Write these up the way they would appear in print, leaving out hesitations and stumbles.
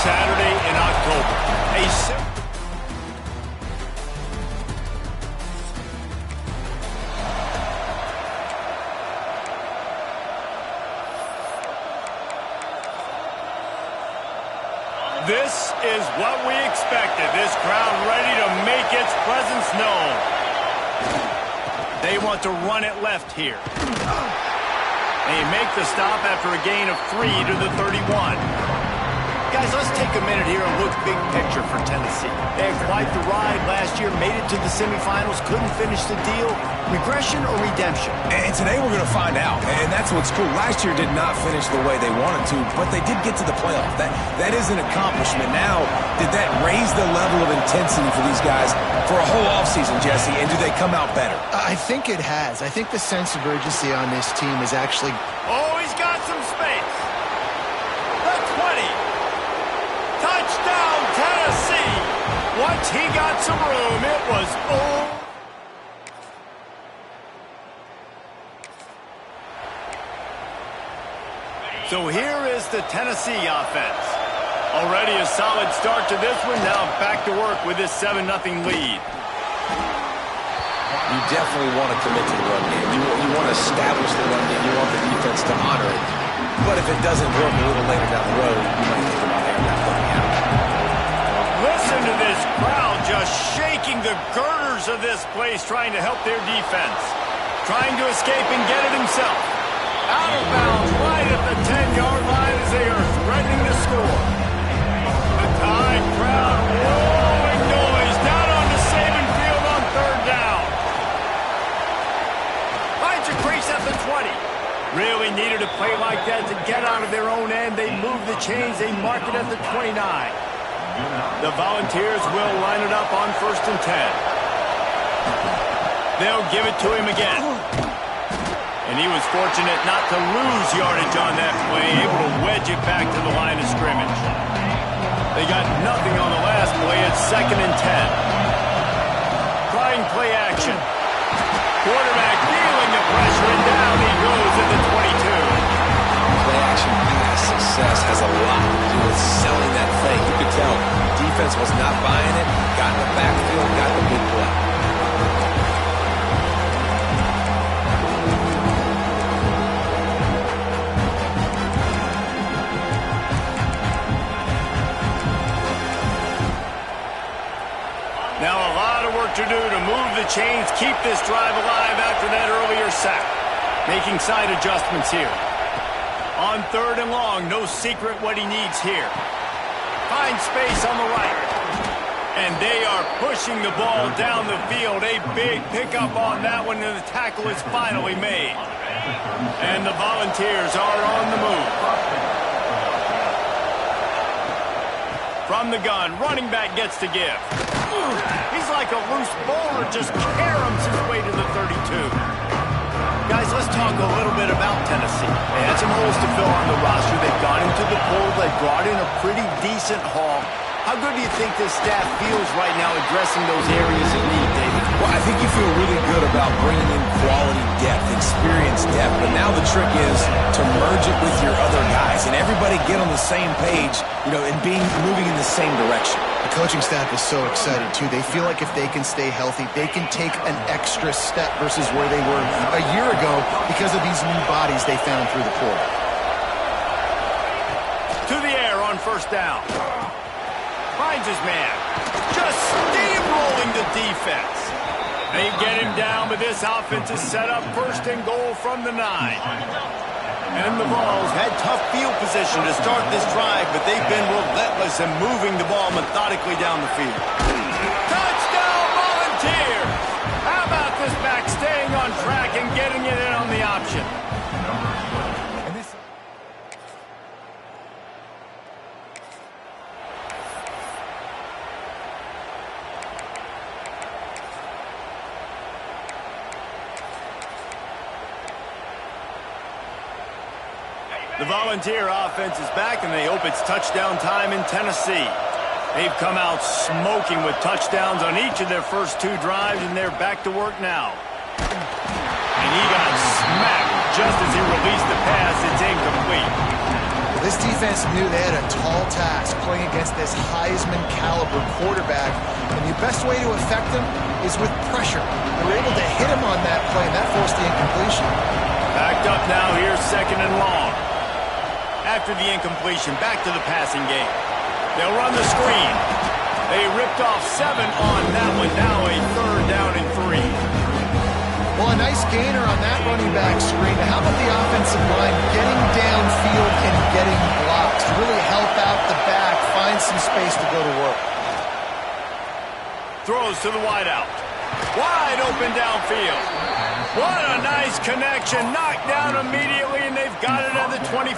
Saturday in October. This is what we expected. This crowd ready to make its presence known. They want to run it left here. They make the stop after a gain of 3 to the 31. Guys, let's take a minute here and look big picture for Tennessee. They had quite the ride last year, made it to the semifinals, couldn't finish the deal. Regression or redemption? And today we're going to find out, and that's what's cool. Last year did not finish the way they wanted to, but they did get to the playoff. That is an accomplishment. Now, did that raise the level of intensity for these guys for a whole offseason, Jesse, and do they come out better? I think it has. I think the sense of urgency on this team is actually... Oh, he's got some space. The 20. Touchdown, Tennessee! Once he got some room, it was over. So here is the Tennessee offense. Already a solid start to this one. Now back to work with this 7-0 lead. You definitely want to commit to the run game. You want to establish the run game. You want the defense to honor it. But if it doesn't work a little later down the road, you might think about airing that looking out. Listen to this crowd just shaking the girders of this place, trying to help their defense. Trying to escape and get it himself. Out of bounds right at the 10-yard line as they are threatening to score. The Tide crowd rolling noise down on the Saban field on 3rd down. Finds a crease at the 20. Really needed a play like that to get out of their own end. They move the chains. They mark it at the 29. The Volunteers will line it up on 1st and 10. They'll give it to him again. And he was fortunate not to lose yardage on that play, able to wedge it back to the line of scrimmage. They got nothing on the last play. It's 2nd and 10. Trying play action. Quarterback feeling the pressure, and down he goes at the 22. Play action pass success has a lot to do with selling that thing. You could tell defense was not buying it, got in the backfield, got the big play. Now a lot of work to do to move the chains, keep this drive alive after that earlier sack. Making side adjustments here. On 3rd and long, no secret what he needs here. Finds space on the right. And they are pushing the ball down the field. A big pickup on that one, and the tackle is finally made. And the Volunteers are on the move. From the gun, running back gets to give. He's like a loose bowler, just caroms his way to the 32. Guys, let's talk a little bit about Tennessee. They had some holes to fill on the roster. They've gone into the pool. They brought in a pretty decent haul. How good do you think this staff feels right now addressing those areas of need, David? Well, I think you feel really good about bringing in quality depth, experience depth, but now the trick is to merge it with your other guys and everybody get on the same page, and moving in the same direction. The coaching staff is so excited, too. They feel like if they can stay healthy, they can take an extra step versus where they were a year ago because of these new bodies they found through the portal. To the air on 1st down. Finds his man. Just steamrolling the defense. They get him down, but this offense is set up 1st and goal from the 9. And the Vols had tough field position to start this drive, but they've been relentless in moving the ball methodically down the field. Touchdown, Volunteers! How about this back staying on track and getting it in on the option? The Volunteer offense is back, and they hope it's touchdown time in Tennessee. They've come out smoking with touchdowns on each of their first 2 drives, and they're back to work now. And he got smacked just as he released the pass. It's incomplete. This defense knew they had a tall task playing against this Heisman caliber quarterback, and the best way to affect him is with pressure. They were able to hit him on that play, and that forced the incompletion. Backed up now here, 2nd and long. After the incompletion, back to the passing game. They'll run the screen. They ripped off 7 on that one. Now a 3rd down and 3. Well, a nice gainer on that running back screen. How about the offensive line getting downfield and getting blocks to really help out the back, find some space to go to work? Throws to the wideout. Wide open downfield. What a nice connection. Knocked down immediately, and they've got it at the 25.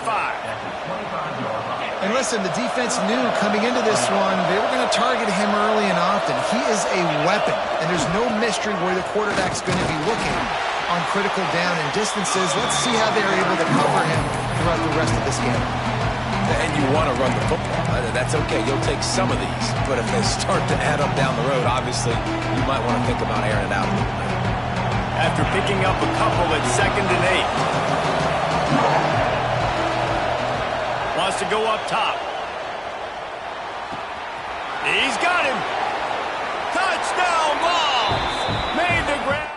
And listen, the defense knew coming into this one, they were going to target him early and often. He is a weapon, and there's no mystery where the quarterback's going to be looking on critical down and distances. Let's see how they're able to cover him throughout the rest of this game. And you want to run the football. That's okay. You'll take some of these. But if they start to add up down the road, obviously, you might want to think about airing it out a little bit. After picking up a couple at 2nd and 8. Wants to go up top. He's got him. Touchdown ball. Made the grab.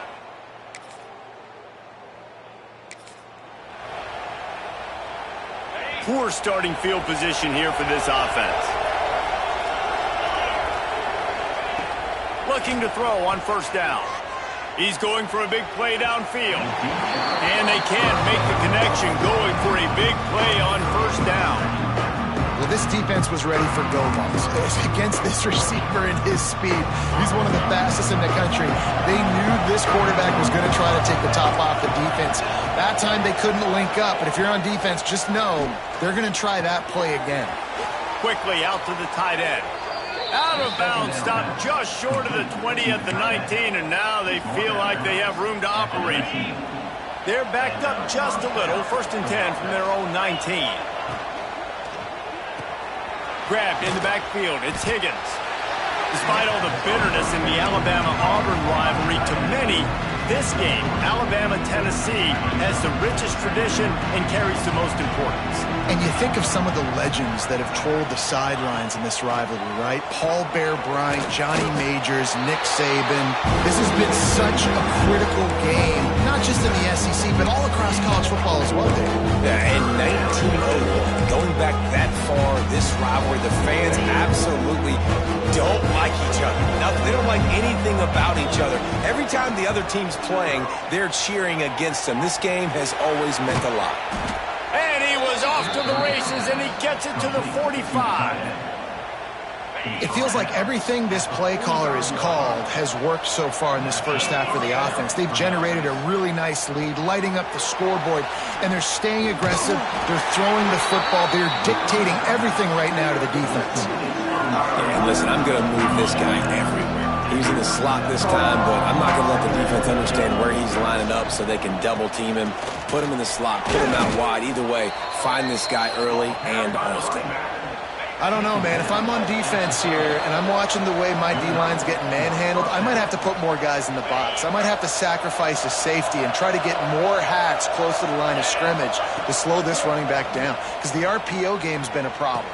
Poor starting field position here for this offense. Looking to throw on 1st down. He's going for a big play downfield. And they can't make the connection, going for a big play on 1st down. Well, this defense was ready for go-balls against this receiver and his speed. He's one of the fastest in the country. They knew this quarterback was going to try to take the top off the defense. That time they couldn't link up, but if you're on defense, just know they're going to try that play again. Quickly out to the tight end. Out of bounds, stopped just short of the 20 at the 19, and now they feel like they have room to operate. They're backed up just a little, 1st and 10 from their own 19. Grabbed in the backfield, it's Higgins. Despite all the bitterness in the Alabama-Auburn rivalry, to many, this game, Alabama-Tennessee, has the richest tradition and carries the most importance. And you think of some of the legends that have trolled the sidelines in this rivalry, right? Paul Bear Bryant, Johnny Majors, Nick Saban. This has been such a critical game, not just in the SEC, but all across college football as well, Dave. Yeah, in 1901, going back that far, this rivalry, the fans absolutely don't like each other. They don't like anything about each other. Every time the other team's playing, they're cheering against them. This game has always meant a lot. And he was off to the races, and he gets it to the 45. It feels like everything this play caller has called has worked so far in this first half for the offense. They've generated a really nice lead, lighting up the scoreboard, and they're staying aggressive. They're throwing the football. They're dictating everything right now to the defense. And listen, I'm going to move this guy everywhere. He's in the slot this time, but I'm not going to let the defense understand where he's lining up so they can double team him, put him in the slot, put him out wide. Either way, find this guy early and often. I don't know, man. If I'm on defense here and I'm watching the way my D-line's getting manhandled, I might have to put more guys in the box. I might have to sacrifice a safety and try to get more hats close to the line of scrimmage to slow this running back down, because the RPO game's been a problem.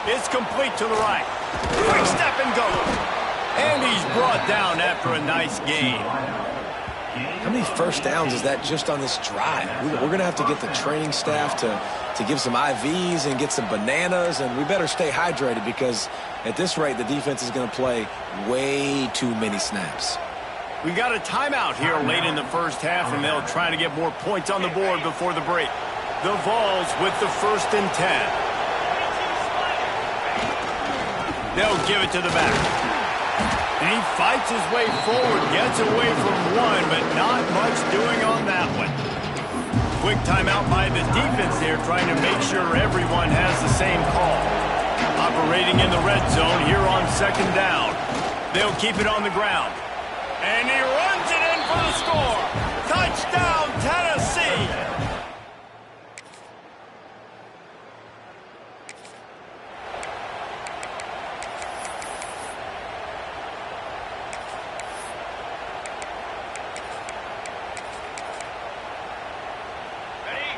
It's complete to the right. Quick step and go. And he's brought down after a nice gain. How many 1st downs is that just on this drive? We're going to have to get the training staff to give some IVs and get some bananas, and we better stay hydrated, because at this rate, the defense is going to play way too many snaps. We got a timeout here late in the first half, and they'll try to get more points on the board before the break. The Vols with the 1st and 10. They'll give it to the back. And he fights his way forward, gets away from one, but not much doing on that one. Quick timeout by the defense there, trying to make sure everyone has the same call. Operating in the red zone here on 2nd down. They'll keep it on the ground. And he runs it in for the score. Touchdown, Tennessee!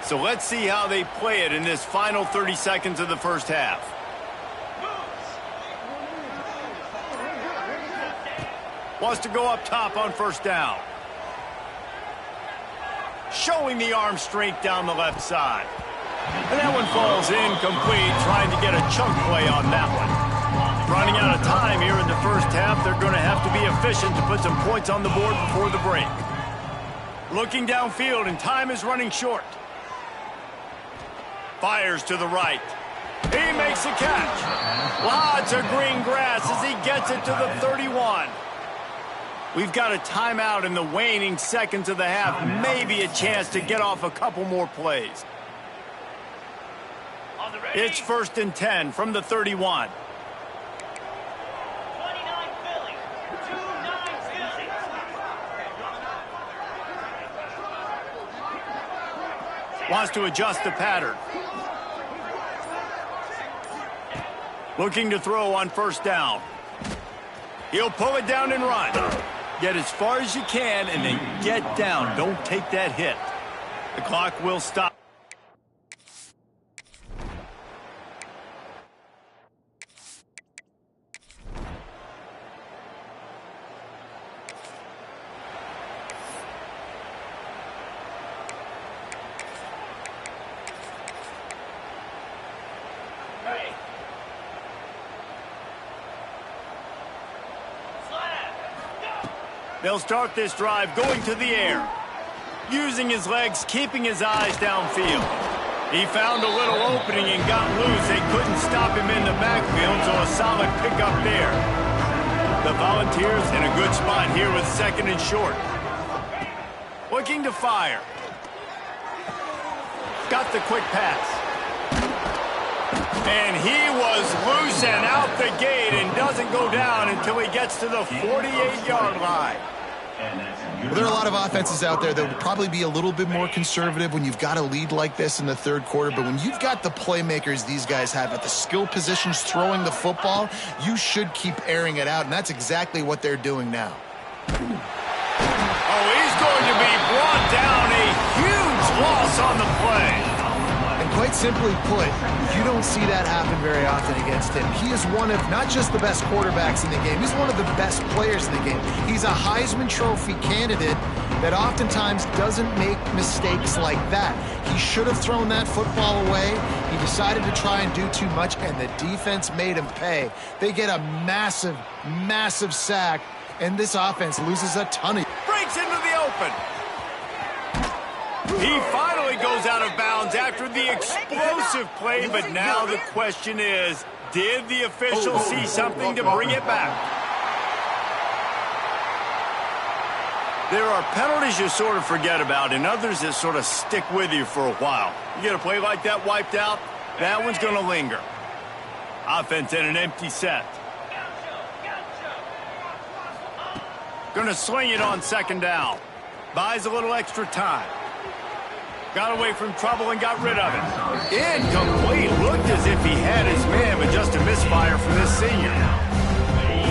So let's see how they play it in this final 30 seconds of the first half. Wants to go up top on first down. Showing the arm strength down the left side. And that one falls incomplete, trying to get a chunk play on that one. Running out of time here in the first half, they're going to have to be efficient to put some points on the board before the break. Looking downfield, and time is running short. Fires to the right. He makes a catch. Lots of green grass as he gets it to the 31. We've got a timeout in the waning seconds of the half. Maybe a chance to get off a couple more plays. It's 1st and 10 from the 31. Wants to adjust the pattern. Looking to throw on first down. He'll pull it down and run. Get as far as you can and then get down. Don't take that hit. The clock will stop. They'll start this drive going to the air. Using his legs, keeping his eyes downfield. He found a little opening and got loose. They couldn't stop him in the backfield, so a solid pickup there. The Volunteers in a good spot here with 2nd and short. Looking to fire. Got the quick pass. And he was loose and out the gate and doesn't go down until he gets to the 48-yard line. Well, there are a lot of offenses out there that would probably be a little bit more conservative when you've got a lead like this in the third quarter. But when you've got the playmakers these guys have at the skill positions throwing the football, you should keep airing it out. And that's exactly what they're doing now. Oh, he's going to be brought down. A huge loss on the play. Quite simply put, you don't see that happen very often against him. He is one of not just the best quarterbacks in the game, he's one of the best players in the game. He's a Heisman Trophy candidate that oftentimes doesn't make mistakes like that. He should have thrown that football away. He decided to try and do too much, and the defense made him pay. They get a massive, massive sack, and this offense loses a ton of... Breaks into the open. He finally goes out of bounds after the explosive play, but now the question is, did the official see something to bring it back? There are penalties you sort of forget about and others that sort of stick with you for a while. You get a play like that wiped out, that one's going to linger. Offense in an empty set. Going to swing it on 2nd down. Buys a little extra time. Got away from trouble and got rid of it. Incomplete. Looked as if he had his man, but just a misfire from this senior.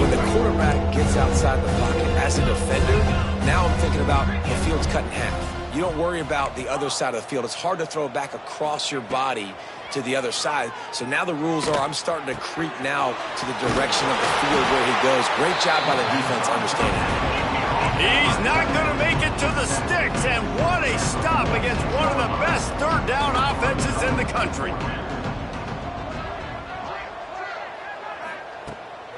When the quarterback gets outside the pocket as a defender, now I'm thinking about the field's cut in half. You don't worry about the other side of the field. It's hard to throw it back across your body to the other side. So now the rules are I'm starting to creep now to the direction of the field where he goes. Great job by the defense understanding that. He's not going to make it to the sticks, and what a stop against one of the best third down offenses in the country.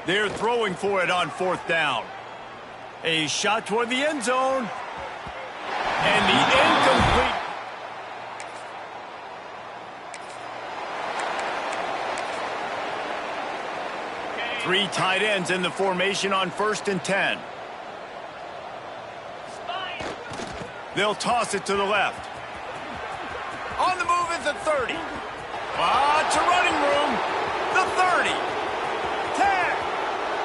They're throwing for it on 4th down. A shot toward the end zone. And the incomplete. Three tight ends in the formation on 1st and 10. They'll toss it to the left. On the move at the 30. Lots of running room. The 30. 10.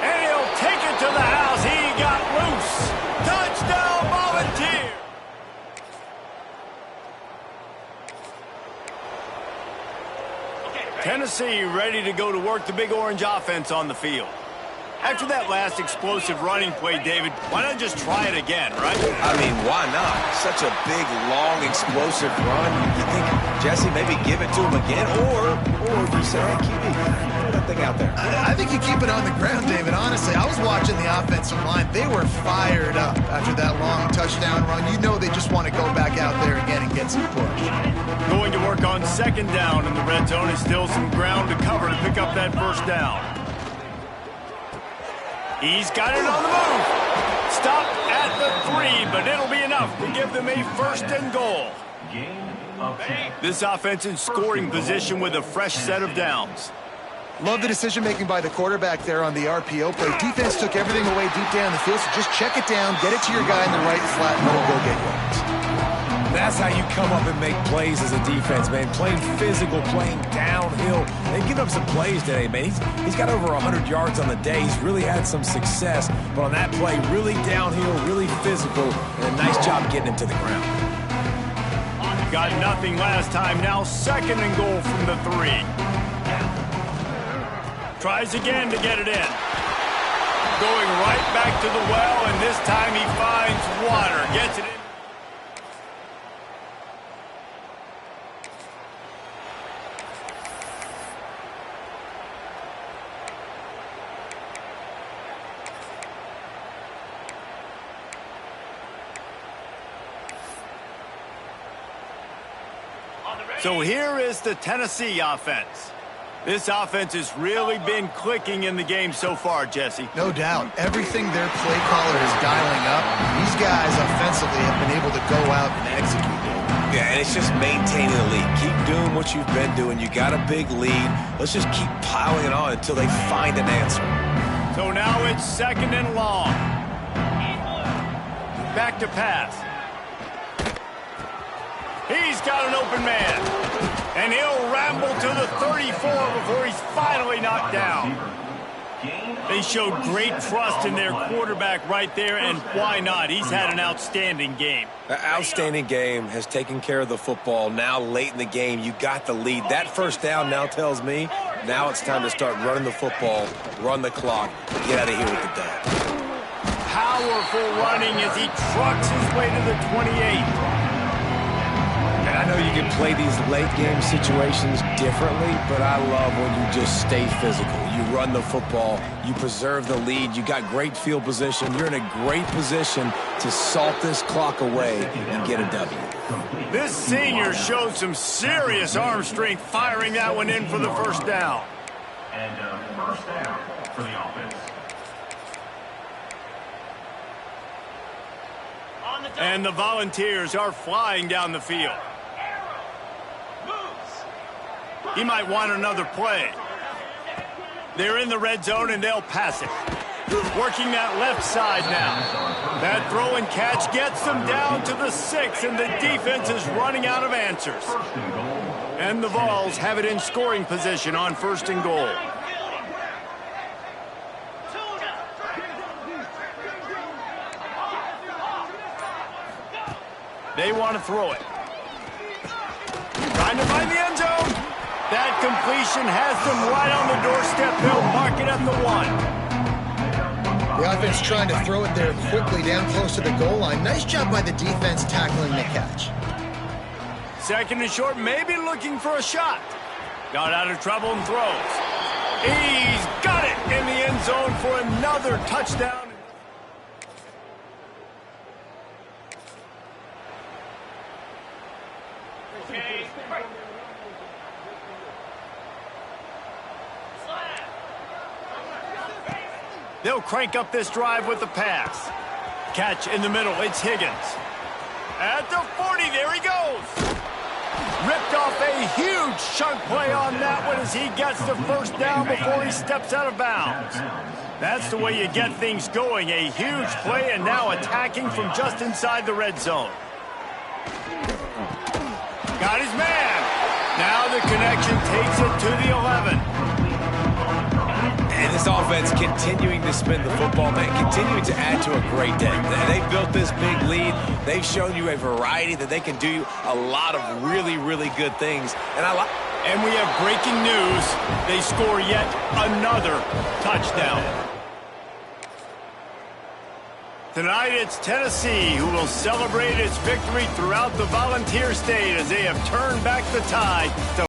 And he'll take it to the house. He got loose. Touchdown, Volunteer. Tennessee ready to go to work the Big Orange offense on the field. After that last explosive running play, David, why not just try it again, right? I mean, why not? Such a big, long, explosive run. You think, Jesse, maybe give it to him again? Or if you say, hey, QB, throw that thing out there. I think you keep it on the ground, David. Honestly, I was watching the offensive line. They were fired up after that long touchdown run. You know they just want to go back out there again and get some push. Going to work on second down in the red zone is still some ground to cover to pick up that first down. He's got it on the move. Stop at the 3, but it'll be enough to give them a first and goal. This offense in scoring position with a fresh set of downs. Love the decision-making by the quarterback there on the RPO play. Defense took everything away deep down the field, so just check it down, get it to your guy in the right flat, and let him go get yards. That's how you come up and make plays as a defense, man. Playing physical, playing downhill. They've given up some plays today, man. He's got over 100 yards on the day. He's really had some success. But on that play, really downhill, really physical, and a nice job getting him to the ground. Got nothing last time. Now second and goal from the 3. Tries again to get it in. Going right back to the well, and this time he finds water. Gets it in. So here is the Tennessee offense. This offense has really been clicking in the game so far, Jesse. No doubt. Everything their play caller is dialing up, these guys offensively have been able to go out and execute. Yeah, and it's just maintaining the lead. Keep doing what you've been doing. You got a big lead. Let's just keep piling it on until they find an answer. So now it's second and long. Back to pass. He's got an open man. And he'll ramble to the 34 before he's finally knocked down. They showed great trust in their quarterback right there, and why not? He's had an outstanding game. An outstanding game, has taken care of the football. Now late in the game, you got the lead. That first down now tells me now it's time to start running the football, run the clock, get out of here with the dub. Powerful running as he trucks his way to the 28. I know you can play these late game situations differently, but I love when you just stay physical. You run the football, you preserve the lead, you got great field position, you're in a great position to salt this clock away and get a W. This senior showed some serious arm strength firing that one in for the first down. And first down for the offense. And the Volunteers are flying down the field. He might want another play. They're in the red zone, and they'll pass it. Working that left side now. That throw and catch gets them down to the 6, and the defense is running out of answers. And the Vols have it in scoring position on first and goal. They want to throw it. Trying to find the end zone. That completion has them right on the doorstep. They'll mark it at the 1. The offense trying to throw it there quickly down close to the goal line. Nice job by the defense tackling the catch. Second and short, maybe looking for a shot. Got out of trouble and throws. He's got it in the end zone for another touchdown. They'll crank up this drive with the pass. Catch in the middle, it's Higgins. At the 40, there he goes. Ripped off a huge chunk play on that one as he gets the first down before he steps out of bounds. That's the way you get things going. A huge play and now attacking from just inside the red zone. Got his man. Now the connection takes it to the 11. And this offense continuing to spin the football, man, continuing to add to a great day. They built this big lead. They've shown you a variety that they can do a lot of really, really good things. And we have breaking news. They score yet another touchdown. Tonight it's Tennessee who will celebrate its victory throughout the Volunteer State as they have turned back the tide to